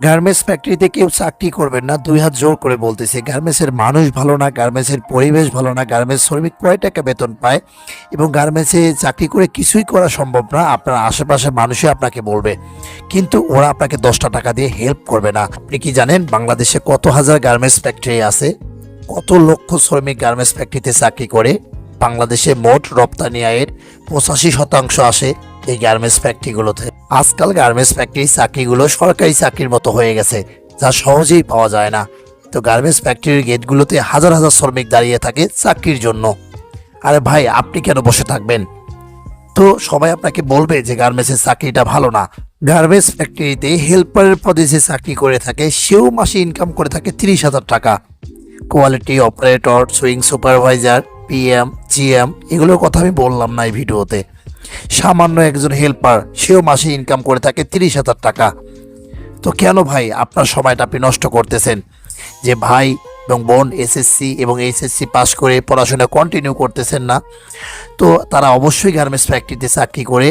Garments ফ্যাক্টরিতে কেউ চাকরি করবেন না, দুই হাত জোর করে বলতেছে। গার্মেন্টসের মানুষ ভালো না, গার্মেন্টসের পরিবেশ ভালো না, গার্মেন্টস শ্রমিক কয় টাকা বেতন পায় এবং গার্মেন্টসে চাকরি করে কিছুই করা সম্ভব না, আপনার আশেপাশের মানুষই আপনাকে বলবে, কিন্তু ওরা আপনাকে 10টা টাকা দিয়ে হেল্প করবে না। আপনি কি জানেন বাংলাদেশে কত হাজার গার্মেন্টস ফ্যাক্টরি আছে? কত লক্ষ শ্রমিক গার্মেন্টস ফ্যাক্টরিতে চাকরি করে? বাংলাদেশে মোট রপ্তানি আয়ের 85% আসে এই গার্মেন্টস ফ্যাক্টরিগুলোতে। আজকাল গার্মেন্টস ফ্যাক্টরি চাকরিগুলো সরকারি চাকরির মতো হয়ে গেছে, যা সহজেই পাওয়া যায় না। তো গার্মেন্টস ফ্যাক্টরির গেটগুলোতে হাজার হাজার শ্রমিক দাঁড়িয়ে থাকে চাকরির জন্য। আরে ভাই, আপনি কেন বসে থাকবেন? তো সবাই আপনাকে বলবে যে গার্মেন্টসের চাকরিটা ভালো না। গার্মেন্টস ফ্যাক্টরিতে হেল্পারের পদে যে চাকরি করে থাকে সেও মাসে ইনকাম করে থাকে 30,000 টাকা। Quality operator, swing supervisor, PM, GM, এগুলোর কথা আমি বললাম না এই ভিডিওতে। সামান্য একজন হেল্পার, সেও মাসে ইনকাম করে থাকে 30,000 টাকা। তো কেন ভাই আপনার সময়টা আপনি নষ্ট করতেছেন? যে ভাই এবং বোন এসএসসি এবং এইচএসসি পাস করে পড়াশোনা কন্টিনিউ করতেছেন না, তো তারা অবশ্যই গার্মেন্টস ফ্যাক্টরিতে চাকরি করে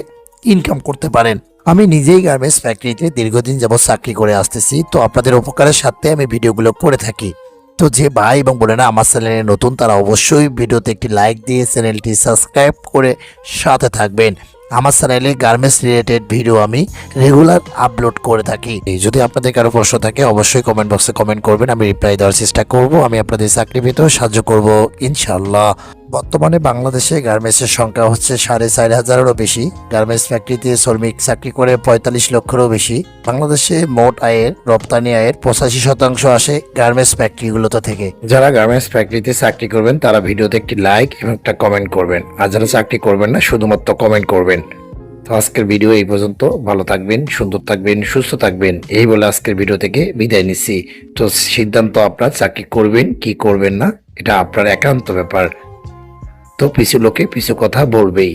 ইনকাম করতে পারেন। আমি নিজেই গার্মেন্টস ফ্যাক্টরিতে দীর্ঘদিন যাবৎ চাকরি করে আসতেছি, তো আপনাদের উপকারের সাথে আমি ভিডিওগুলো করে থাকি। তো যে ভাই এবং বোনেরা আমার চ্যানেলে নতুন, তারা অবশ্যই ভিডিওতে একটি লাইক দিয়ে চ্যানেলটি সাবস্ক্রাইব করে সাথে থাকবেন। আমার চ্যানেলে গার্মেন্টস রিলেটেড ভিডিও আমি রেগুলার আপলোড করে থাকি। যদি আপনাদের কারো প্রশ্ন থাকে অবশ্যই কমেন্ট বক্সে কমেন্ট করবেন, আমি রিপ্লাই দেওয়ার চেষ্টা করব। আমি আপনাদের চাকরি পেতেও সাহায্য করব ইনশাল্লাহ। বর্তমানে বাংলাদেশে গার্মেন্টসের সংখ্যা হচ্ছে 4,500-এরও বেশি। গার্মেন্টস ফ্যাক্টরিতে শ্রমিক চাকরি করে 45 লক্ষেরও বেশি। বাংলাদেশে মোট আয়ের, রপ্তানি আয়ের 85% আসে গার্মেন্টস ফ্যাক্টরিগুলোতে থেকে। যারা গার্মেন্টস ফ্যাক্টরিতে চাকরি করবেন তারা ভিডিওতে একটি লাইক এবং একটা কমেন্ট করবেন, আর যারা চাকরি করবেন না শুধুমাত্র কমেন্ট করবেন। তো আজকের ভিডিও এই পর্যন্ত। ভালো থাকবেন, সুন্দর থাকবেন, সুস্থ থাকবেন, এই বলে আজকের ভিডিও থেকে বিদায় নিচ্ছি। তো সিদ্ধান্ত আপনার, চাকরি করবেন কি করবেন না এটা আপনার একান্ত ব্যাপার। তো পিছু লোকে পিছু কথা বলবেই।